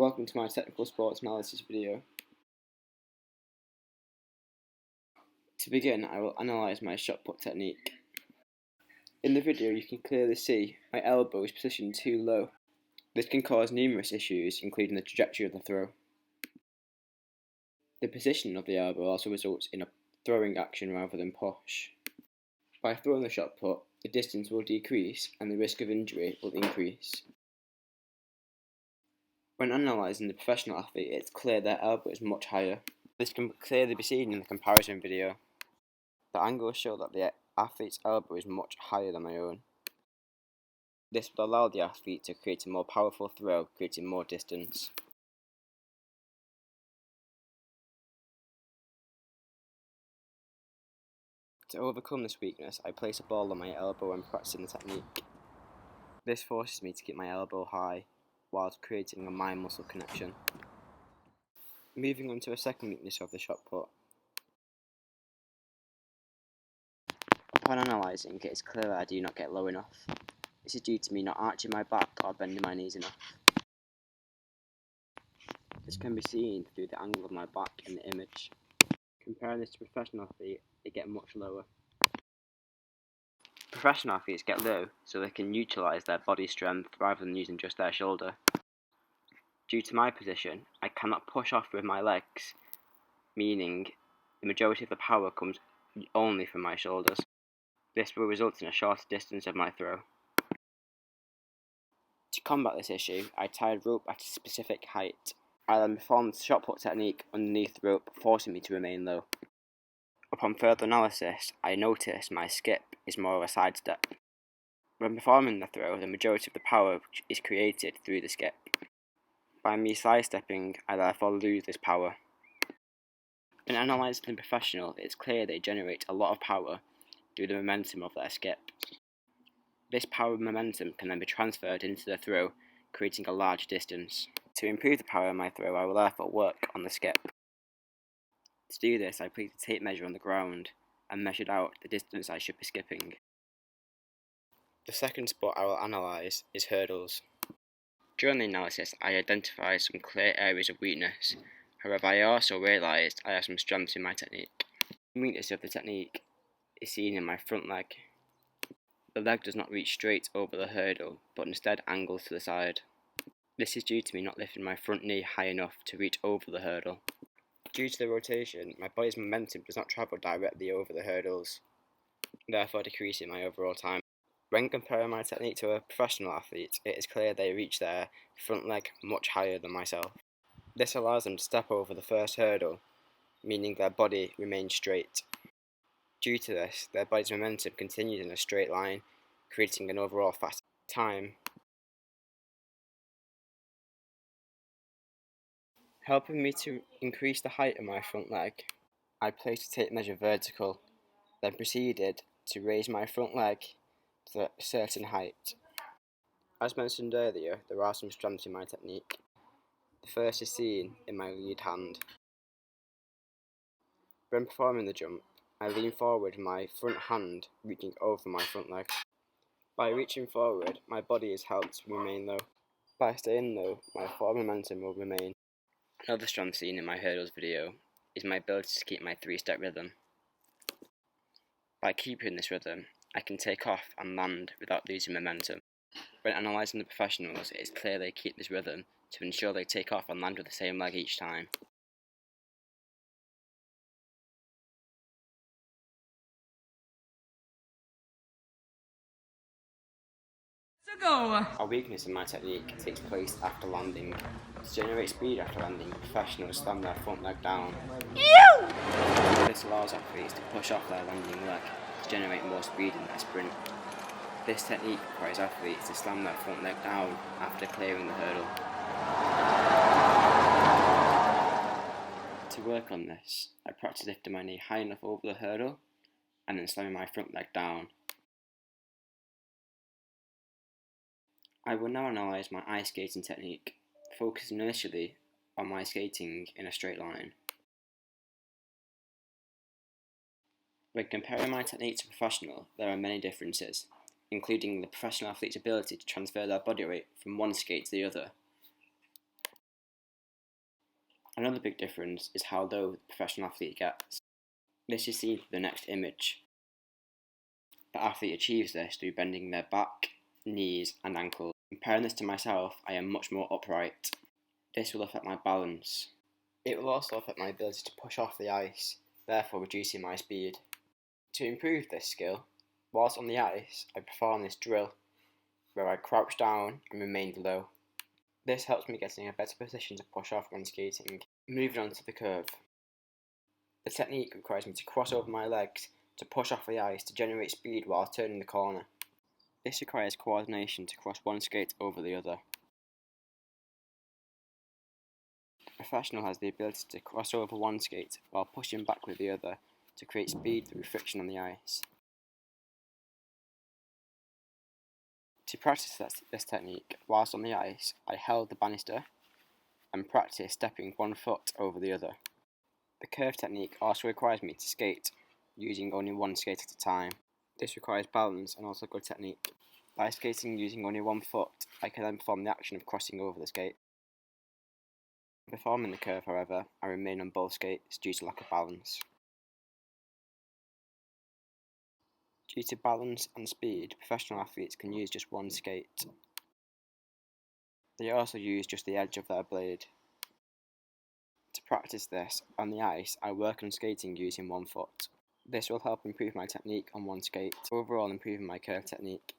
Welcome to my technical sports analysis video. To begin, I will analyse my shot put technique. In the video you can clearly see my elbow is positioned too low. This can cause numerous issues, including the trajectory of the throw. The position of the elbow also results in a throwing action rather than push. By throwing the shot put, the distance will decrease and the risk of injury will increase. When analysing the professional athlete, it's clear their elbow is much higher. This can clearly be seen in the comparison video. The angles show that the athlete's elbow is much higher than my own. This would allow the athlete to create a more powerful throw, creating more distance. To overcome this weakness, I place a ball on my elbow when practicing the technique. This forces me to keep my elbow high, whilst creating a mind-muscle connection. Moving on to a second weakness of the shot put. Upon analysing, it is clear that I do not get low enough. This is due to me not arching my back or bending my knees enough. This can be seen through the angle of my back in the image. Comparing this to professional athletes, they get much lower. Professional athletes get low so they can utilise their body strength rather than using just their shoulder. Due to my position, I cannot push off with my legs, meaning the majority of the power comes only from my shoulders. This will result in a shorter distance of my throw. To combat this issue, I tied rope at a specific height. I then performed the shot put technique underneath the rope, forcing me to remain low. Upon further analysis, I noticed my skip is more of a sidestep. When performing the throw, the majority of the power is created through the skip. By me sidestepping, I therefore lose this power. When analysing the professional, it's clear they generate a lot of power through the momentum of their skip. This power and momentum can then be transferred into the throw, creating a large distance. To improve the power of my throw, I will therefore work on the skip. To do this, I placed a tape measure on the ground and measured out the distance I should be skipping. The second sport I will analyse is hurdles. During the analysis, I identified some clear areas of weakness. However, I also realised I have some strengths in my technique. The weakness of the technique is seen in my front leg. The leg does not reach straight over the hurdle, but instead angles to the side. This is due to me not lifting my front knee high enough to reach over the hurdle. Due to the rotation, my body's momentum does not travel directly over the hurdles, therefore decreasing my overall time. When comparing my technique to a professional athlete, it is clear they reach their front leg much higher than myself. This allows them to step over the first hurdle, meaning their body remains straight. Due to this, their body's momentum continues in a straight line, creating an overall faster time. Helping me to increase the height of my front leg, I placed a tape measure vertical, then proceeded to raise my front leg to a certain height. As mentioned earlier, there are some strengths in my technique. The first is seen in my lead hand. When performing the jump, I lean forward with my front hand reaching over my front leg. By reaching forward, my body is helped to remain low. By staying low, my forward momentum will remain. Another strength seen in my hurdles video is my ability to keep my 3-step rhythm. By keeping this rhythm, I can take off and land without losing momentum. When analysing the professionals, it is clear they keep this rhythm to ensure they take off and land with the same leg each time. A weakness in my technique takes place after landing. To generate speed after landing, professionals slam their front leg down. This allows athletes to push off their landing leg to generate more speed in their sprint. This technique requires athletes to slam their front leg down after clearing the hurdle. To work on this, I practice lifting my knee high enough over the hurdle and then slamming my front leg down. I will now analyse my ice skating technique, focusing initially on my skating in a straight line. When comparing my technique to professional, there are many differences, including the professional athlete's ability to transfer their body weight from one skate to the other. Another big difference is how low the professional athlete gets. This is seen through the next image. The athlete achieves this through bending their back, knees and ankles. Comparing this to myself, I am much more upright. This will affect my balance. It will also affect my ability to push off the ice, therefore reducing my speed. To improve this skill, whilst on the ice, I perform this drill where I crouch down and remain low. This helps me get in a better position to push off when skating. Moving on to the curve. The technique requires me to cross over my legs to push off the ice to generate speed while turning the corner. This requires coordination to cross one skate over the other. The professional has the ability to cross over one skate while pushing back with the other to create speed through friction on the ice. To practice this technique whilst on the ice, I held the banister and practiced stepping one foot over the other. The curve technique also requires me to skate using only one skate at a time. This requires balance and also good technique. By skating using only one foot, I can then perform the action of crossing over the skate. Performing the curve, however, I remain on both skates due to lack of balance. Due to balance and speed, professional athletes can use just one skate. They also use just the edge of their blade. To practice this on the ice, I work on skating using one foot. This will help improve my technique on one skate, overall improving my curve technique.